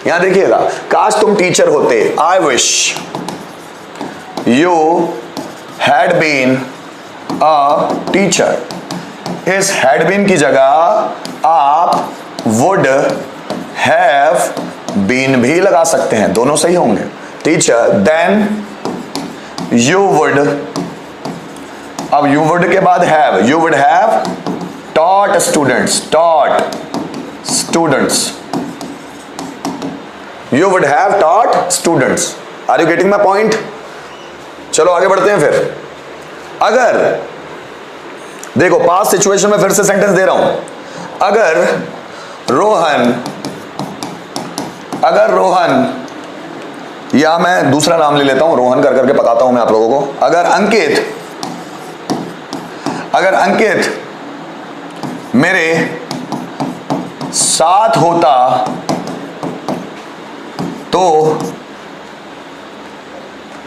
यहां देखिएगा, काश तुम टीचर होते, I wish you had been a teacher. इस हैड बीन की जगह आप वुड हैव बीन भी लगा सकते हैं, दोनों सही होंगे। टीचर, देन यू वुड, अब यू वुड के बाद have, you would have taught students, taught students, you would have taught students. Are you getting my point? चलो आगे बढ़ते हैं। फिर अगर देखो पास्ट सिचुएशन में फिर से सेंटेंस दे रहा हूं, अगर रोहन या मैं दूसरा नाम ले लेता हूं, रोहन कर करके पकाता हूं मैं आप लोगों को। अगर अंकित मेरे साथ होता तो,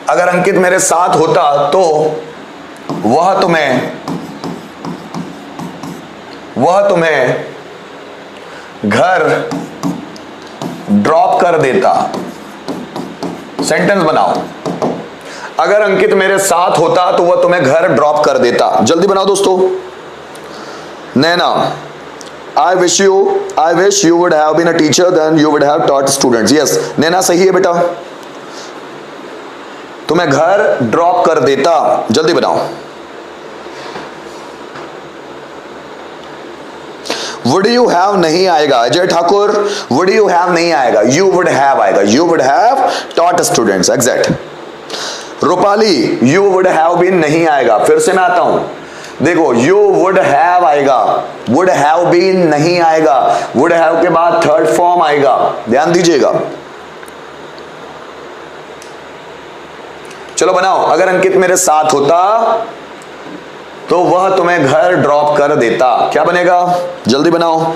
अगर अंकित मेरे साथ होता तो वह तुम्हें घर ड्रॉप कर देता। सेंटेंस बनाओ, अगर अंकित मेरे साथ होता तो वह तुम्हें घर ड्रॉप कर देता। जल्दी बनाओ दोस्तों। नैना, I wish you would have been a teacher, then you would have taught students. Yes, नैना सही है बेटा, तुम्हें घर ड्रॉप कर देता। जल्दी बनाओ। Would you have नहीं आएगा Ajay Thakur, would you have नहीं आएगा, you would have आएगा, you would have taught students, exact। Rupali, you would have been नहीं आएगा, फिर से मैं आता हूं, देखो you would have आएगा, would have been नहीं आएगा, would have के बाद थर्ड फॉर्म आएगा, ध्यान दीजिएगा। चलो बनाओ, अगर अंकित मेरे साथ होता तो वह तुम्हें घर ड्रॉप कर देता। क्या बनेगा? जल्दी बनाओ।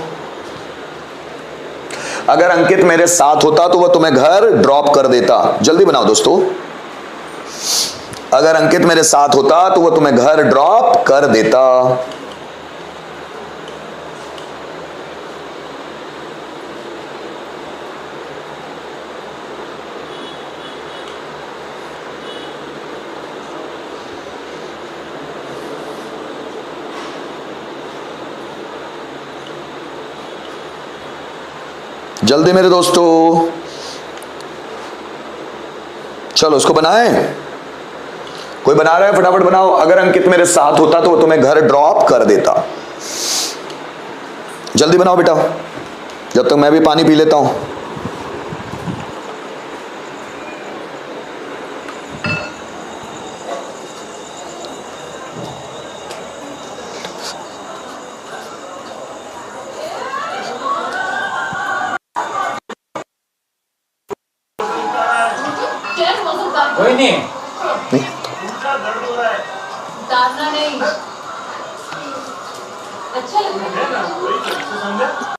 अगर अंकित मेरे साथ होता तो वह तुम्हें घर ड्रॉप कर देता। जल्दी बनाओ दोस्तों। अगर अंकित मेरे साथ होता तो वह तुम्हें घर ड्रॉप कर देता। जल्दी मेरे दोस्तों, चलो उसको बनाएं। कोई बना रहा है? फटाफट बनाओ। अगर अंकित मेरे साथ होता तो वो तुम्हें घर ड्रॉप कर देता। जल्दी बनाओ बेटा, जब तक मैं भी पानी पी लेता हूं। कोई नहीं नहीं अच्छा लगता है।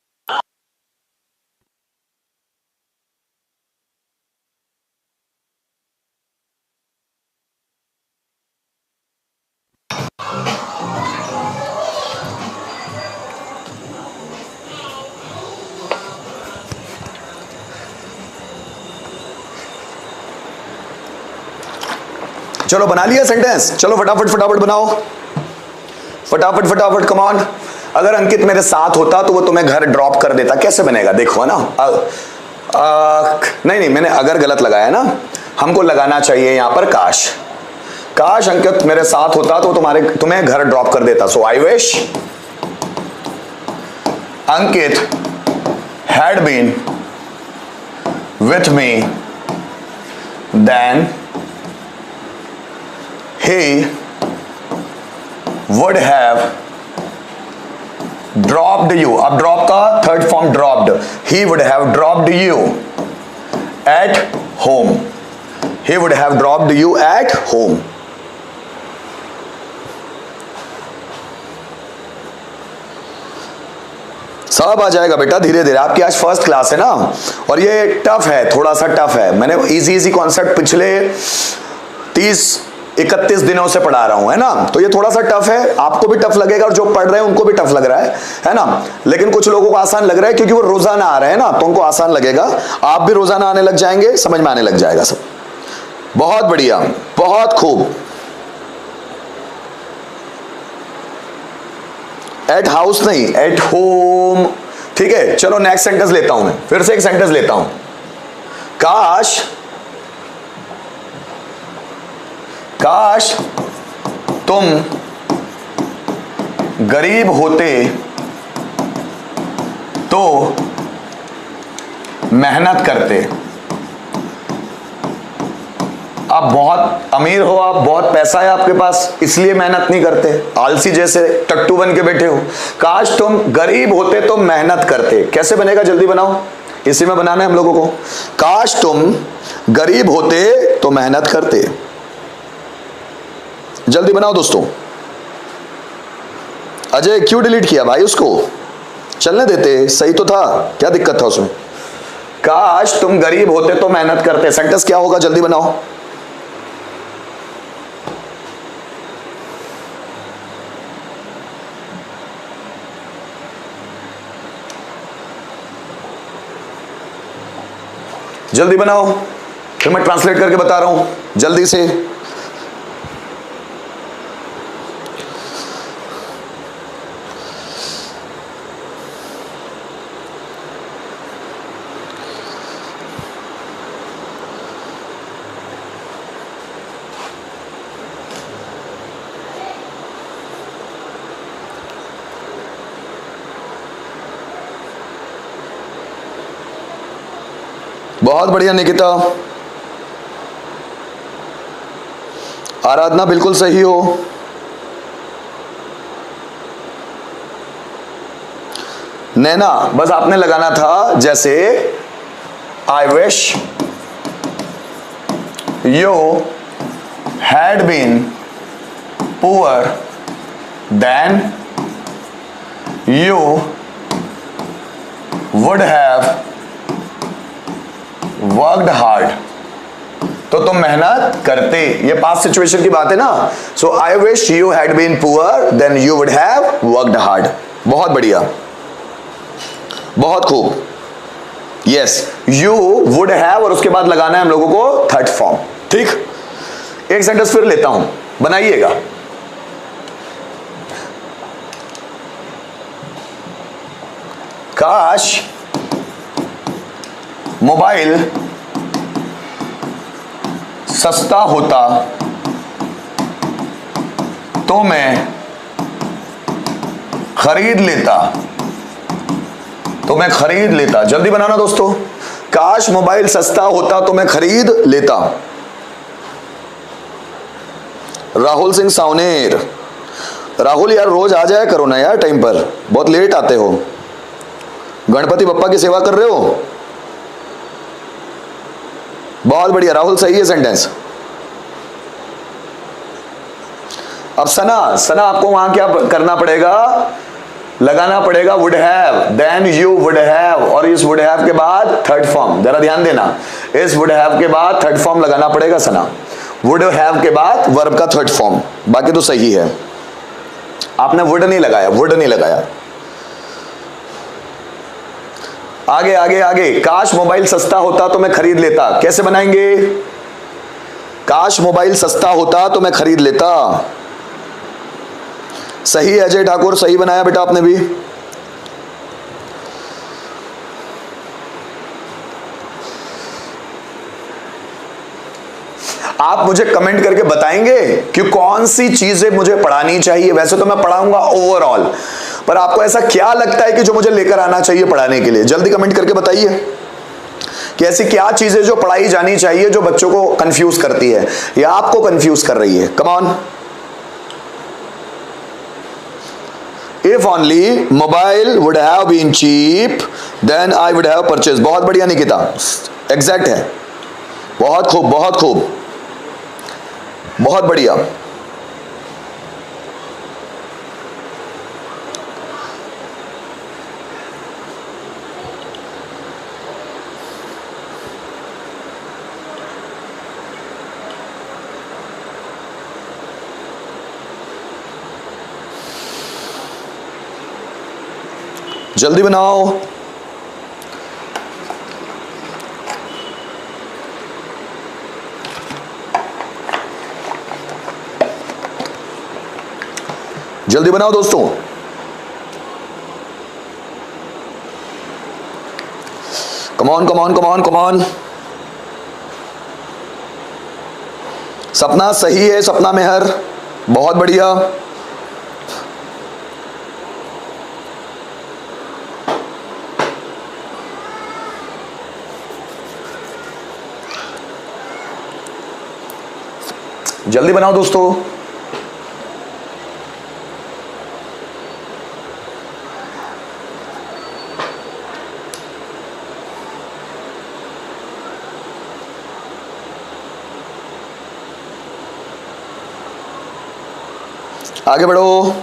चलो बना लिया सेंटेंस? चलो फटाफट फटाफट बनाओ, फटाफट फटाफट, कम ऑन। अगर अंकित मेरे साथ होता तो वो तुम्हें घर ड्रॉप कर देता। कैसे बनेगा देखो ना। नहीं मैंने अगर गलत लगाया ना, हमको लगाना चाहिए यहां पर काश। काश अंकित मेरे साथ होता तो तुम्हें घर ड्रॉप कर देता। So I wish Ankit had been with me then he would have dropped you। अब drop का third form dropped, he would have dropped you at home। he would have dropped you at home। सब आ जाएगा बेटा धीरे धीरे। आपकी आज first class है ना, और ये टफ है, थोड़ा सा टफ है। मैंने इजी कॉन्सेप्ट पिछले 31 दिनों से पढ़ा रहा हूं, है ना। तो ये थोड़ा सा टफ है, आपको भी टफ लगेगा और जो पढ़ रहे हैं उनको भी टफ लग रहा है ना। लेकिन कुछ लोगों को आसान लग रहा है क्योंकि वो रोजाना आ रहे हैं ना, तो उनको आसान लगेगा। आप भी रोजाना आने लग जाएंगे, समझ में आने लग जाएगा सब। बहुत बढ़िया, बहुत खूब। एट हाउस नहीं, एट होम। ठीक है, चलो नेक्स्ट सेंटेंस लेता हूं मैं, फिर से एक सेंटेंस लेता हूं। काश तुम गरीब होते तो मेहनत करते। आप बहुत अमीर हो, आप बहुत पैसा है आपके पास, इसलिए मेहनत नहीं करते, आलसी जैसे टट्टू बन के बैठे हो। काश तुम गरीब होते तो मेहनत करते। कैसे बनेगा, जल्दी बनाओ, इसी में बनाना है हम लोगों को। काश तुम गरीब होते तो मेहनत करते। जल्दी बनाओ दोस्तों। अजय क्यों डिलीट किया भाई, उसको चलने देते, सही तो था, क्या दिक्कत था उसमें। काश तुम गरीब होते तो मेहनत करते, सेंटेंस क्या होगा, जल्दी बनाओ। जल्दी बनाओ, फिर मैं ट्रांसलेट करके बता रहा हूं, जल्दी से। बहुत बढ़िया निकिता, आराधना बिल्कुल सही हो। नैना बस आपने लगाना था जैसे I wish you had been poor then you would have worked hard. तो तुम मेहनत करते, ये पास्ट सिचुएशन की बात है ना। So I wish you had been poor then you would have worked hard. बहुत बढ़िया, बहुत खूब। यस, यू वुड हैव और उसके बाद लगाना है हम लोगों को थर्ड फॉर्म। ठीक, एक सेंटेंस फिर लेता हूं, बनाइएगा। काश मोबाइल सस्ता होता तो मैं खरीद लेता। जल्दी बनाना दोस्तों। काश मोबाइल सस्ता होता तो मैं खरीद लेता। राहुल सिंह सावनेर, राहुल यार रोज आ जाया करो ना यार, टाइम पर बहुत लेट आते हो। गणपति बप्पा की सेवा कर रहे हो, बहुत बढ़िया राहुल, सही है सेंटेंस। अब सना आपको वहां क्या करना पड़ेगा, लगाना पड़ेगा would have, then you would have, और इस वुड हैव के बाद थर्ड फॉर्म। जरा ध्यान देना, इस वुड हैव के बाद थर्ड फॉर्म लगाना पड़ेगा सना। वुड हैव के बाद वर्ब का थर्ड फॉर्म, बाकी तो सही है। आपने वुड नहीं लगाया। आगे आगे आगे। काश मोबाइल सस्ता होता तो मैं खरीद लेता। कैसे बनाएंगे, काश मोबाइल सस्ता होता तो मैं खरीद लेता। सही है अजय ठाकुर, सही बनाया बेटा आपने भी। आप मुझे कमेंट करके बताएंगे कि कौन सी चीजें मुझे पढ़ानी चाहिए। वैसे तो मैं पढ़ाऊंगा ओवरऑल, पर आपको ऐसा क्या लगता है कि जो मुझे लेकर आना चाहिए पढ़ाने के लिए, जल्दी कमेंट करके बताइए कि ऐसी क्या चीजें जो पढ़ाई जानी चाहिए जो बच्चों को कंफ्यूज करती है या आपको कंफ्यूज कर रही है। Come on. If only mobile would have been cheap then I would have purchase. बहुत बढ़िया निकिता, एग्जैक्ट है। बहुत खूब, बहुत खूब, बहुत बढ़िया। जल्दी बनाओ। जल्दी बनाओ दोस्तों। Come on come on come on come on. सपना सही है, सपना मेहर, बहुत बढ़िया। जल्दी बनाओ दोस्तों। आगे बढ़ो।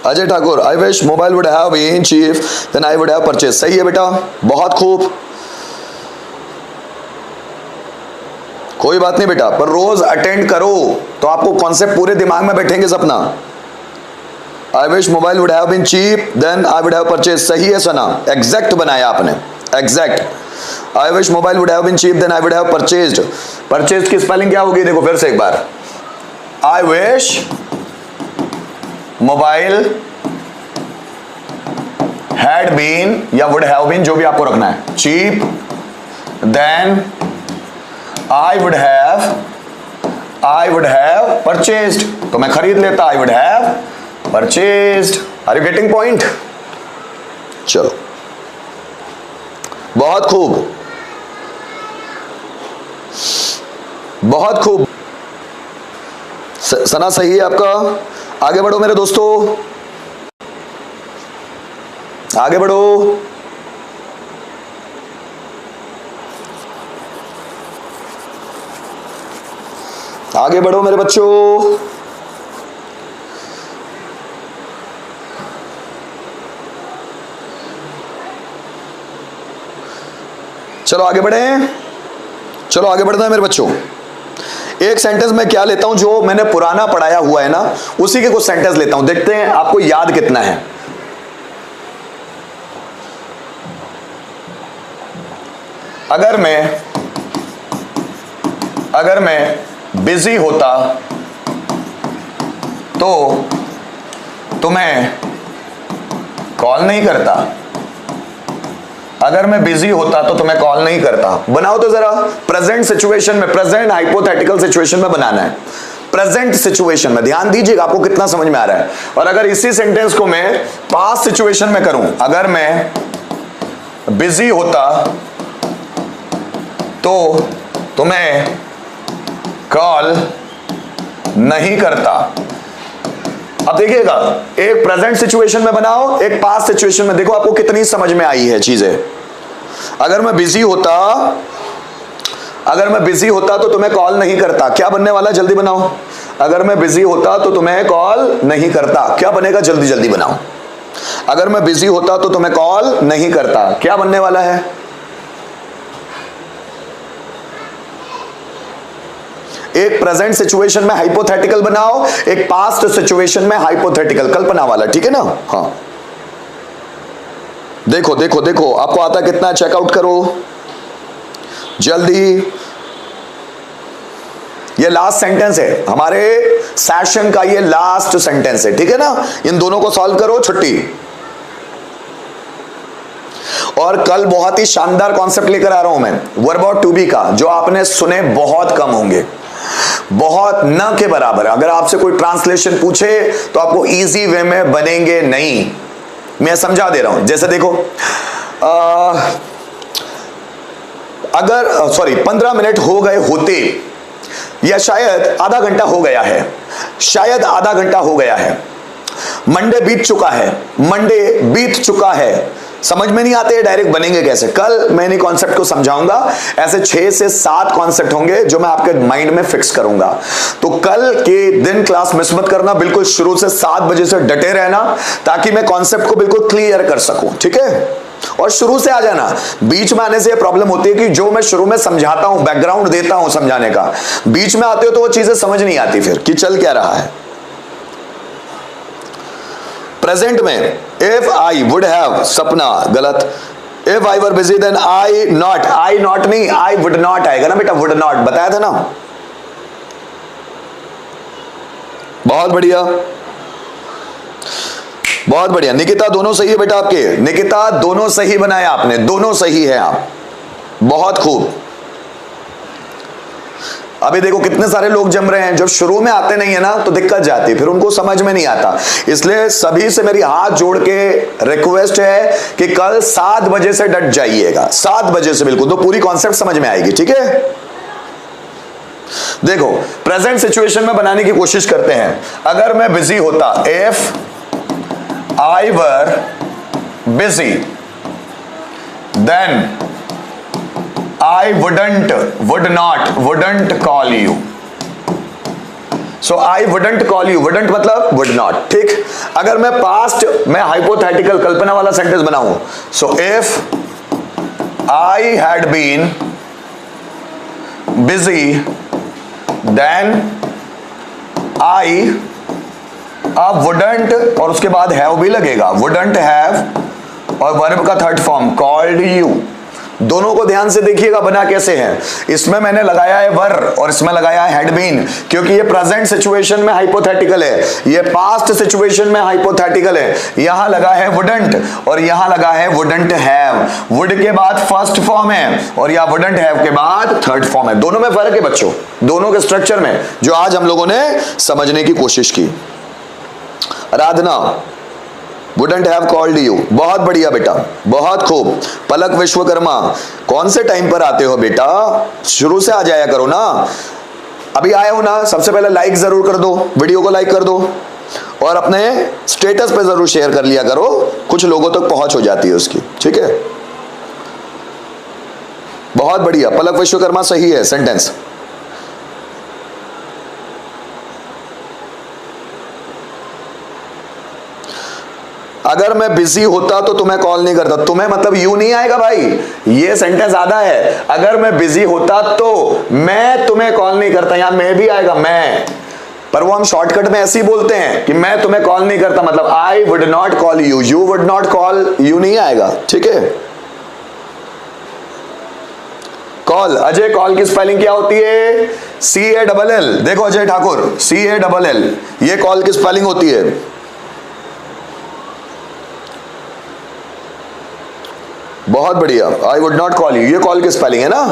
Ajay Thakur, I wish mobile would have been cheap then I would have purchase. सही है बेटा, बहुत खूब। कोई बात नहीं बेटा, पर रोज अटेंड करो तो आपको कॉन्सेप्ट पूरे दिमाग में बैठेंगे। Sapna, I wish mobile would have been cheap then I would have purchase. सही है सना, एग्जैक्ट बनाया आपने, exact. I wish mobile would have been cheap then I would have purchased. Purchase की स्पेलिंग क्या होगी? देखो फिर से एक बार, I wish mobile had been या वुड हैव बीन, जो भी आपको रखना है, cheap then I would have purchased. तो मैं खरीद लेता, आई would have purchased. Are you getting point? चलो, बहुत खूब, बहुत खूब। सना सही है आपका। आगे बढ़ो मेरे दोस्तों, आगे बढ़ो। आगे बढ़ो मेरे बच्चों। चलो आगे बढ़े, चलो आगे बढ़ना है मेरे बच्चों। एक सेंटेंस में क्या लेता हूं, जो मैंने पुराना पढ़ाया हुआ है ना, उसी के कुछ सेंटेंस लेता हूं, देखते हैं आपको याद कितना है। अगर मैं बिजी होता तो तुम्हें कॉल नहीं करता। अगर मैं बिजी होता तो तुम्हें कॉल नहीं करता। बनाओ तो जरा, प्रेजेंट सिचुएशन में, प्रेजेंट हाइपोथेटिकल सिचुएशन में बनाना है। प्रेजेंट सिचुएशन में ध्यान दीजिएगा, आपको कितना समझ में आ रहा है। और अगर इसी सेंटेंस को मैं पास्ट सिचुएशन में करूं, अगर मैं बिजी होता तो तुम्हें कॉल नहीं करता। अब देखिएगा, एक प्रेजेंट सिचुएशन में बनाओ, एक पास्ट सिचुएशन में, देखो आपको कितनी समझ में आई है चीजें। अगर मैं बिजी होता तो तुम्हें कॉल नहीं करता, क्या बनने वाला? जल्दी बनाओ। अगर मैं बिजी होता तो तुम्हें कॉल नहीं करता, क्या बनेगा? जल्दी जल्दी बनाओ। अगर मैं बिजी होता तो तुम्हें कॉल नहीं करता, क्या बनने वाला है? एक प्रेजेंट सिचुएशन में हाइपोथेटिकल बनाओ, एक पास्ट सिचुएशन में हाइपोथेटिकल, कल्पना वाला, ठीक है ना? हाँ, देखो देखो देखो, आपको आता कितना? चेकआउट करो जल्दी। ये लास्ट सेंटेंस है हमारे सेशन का, ये लास्ट सेंटेंस है, ठीक है ना? इन दोनों को सॉल्व करो, छुट्टी। और कल बहुत ही शानदार कॉन्सेप्ट लेकर आ रहा हूं मैं, वर्ब ऑफ टू बी का, जो आपने सुने बहुत कम होंगे, बहुत न के बराबर। अगर आपसे कोई ट्रांसलेशन पूछे तो आपको इजी वे में बनेंगे नहीं। मैं समझा दे रहा हूं। जैसे देखो, अगर 15 मिनट हो गए होते, या शायद आधा घंटा हो गया है, शायद आधा घंटा हो गया है, मंडे बीत चुका है। समझ में नहीं आते डायरेक्ट बनेंगे कैसे? कल मैं इन्हीं कॉन्सेप्ट को समझाऊंगा। ऐसे 6 से 7 कॉन्सेप्ट होंगे जो मैं आपके माइंड में फिक्स करूंगा। तो कल के दिन क्लास मिस मत करना, बिल्कुल शुरू से 7 बजे से डटे रहना, ताकि मैं कॉन्सेप्ट को बिल्कुल क्लियर कर सकूं, ठीक है? और शुरू से आ जाना। बीच में आने से प्रॉब्लम होती है कि जो मैं शुरू में समझाता हूं, बैकग्राउंड देता हूं समझाने का, बीच में आते हो तो वो चीजें समझ नहीं आती फिर कि चल क्या रहा है। प्रेजेंट में if I would have, Sapna गलत, if I were busy then I not नहीं, आई वुड नॉट आएगा ना बेटा, वुड नॉट बताया था ना। बहुत बढ़िया, बहुत बढ़िया। निकिता दोनों सही है बेटा आपके, निकिता दोनों सही बनाया आपने, दोनों सही है आप, बहुत खूब। अभी देखो कितने सारे लोग जम रहे हैं, जब शुरू में आते नहीं है ना तो दिक्कत जाती है, फिर उनको समझ में नहीं आता। इसलिए सभी से मेरी हाथ जोड़ के रिक्वेस्ट है कि कल 7 बजे से डट जाइएगा, 7 बजे से बिल्कुल, तो पूरी कॉन्सेप्ट समझ में आएगी, ठीक है। देखो प्रेजेंट सिचुएशन में बनाने की कोशिश करते हैं। अगर मैं बिजी होता, if I were busy then I would not call you. So I wouldn't call you, wouldn't मतलब would not, ठीक। अगर मैं पास्ट में हाइपोथेटिकल कल्पना वाला सेंटेंस बनाऊं, so if I had been busy then I अब wouldn't और उसके बाद have भी लगेगा, wouldn't have और वर्ब का थर्ड फॉर्म called you। दोनों को ध्यान से देखिएगा बना कैसे है। इसमें मैंने लगाया है वर और इसमें लगाया है हैड बीन, क्योंकि ये प्रेजेंट सिचुएशन में हाइपोथेटिकल है, ये पास्ट सिचुएशन में हाइपोथेटिकल है। यहां लगा है वुडंट और यहां लगा है वुडंट हैव। वुड के बाद फर्स्ट फॉर्म है और या वुडंट हैव के बाद थर्ड फॉर्म है। दोनों में फर्क है बच्चों, दोनों के स्ट्रक्चर में, जो आज हम लोगों ने समझने की कोशिश की। आराधना, वुडंट हैव कॉल्ड यू, बहुत बढ़िया बेटा, बहुत खूब। पलक विश्वकर्मा, कौन से टाइम पर आते हो बेटा, शुरू से आ जाया करो ना। अभी आए हो ना, सबसे पहले लाइक जरूर कर दो, वीडियो को लाइक कर दो और अपने स्टेटस पे जरूर शेयर कर लिया करो, कुछ लोगों तक पहुंच हो जाती है उसकी, ठीक है। बहुत बढ़िया, पलक विश्वकर्मा सही है सेंटेंस। अगर मैं बिजी होता तो तुम्हें कॉल नहीं करता, तुम्हें मतलब यू नहीं आएगा भाई, ये सेंटेंस आधा है। अगर मैं बिजी होता तो मैं तुम्हें कॉल नहीं करता, यहां मैं भी आएगा, मैं, पर वो हम शॉर्टकट में ऐसे ही बोलते हैं कि मैं तुम्हें कॉल नहीं करता, मतलब I would not call you, you would not call you नहीं आएगा, ठीक है। कॉल, अजय कॉल की स्पेलिंग क्या होती है, CALL। देखो अजय ठाकुर, CALL, ये कॉल की स्पेलिंग होती है। बहुत बढ़िया, I would not call you, ये कॉल की स्पेलिंग है ना।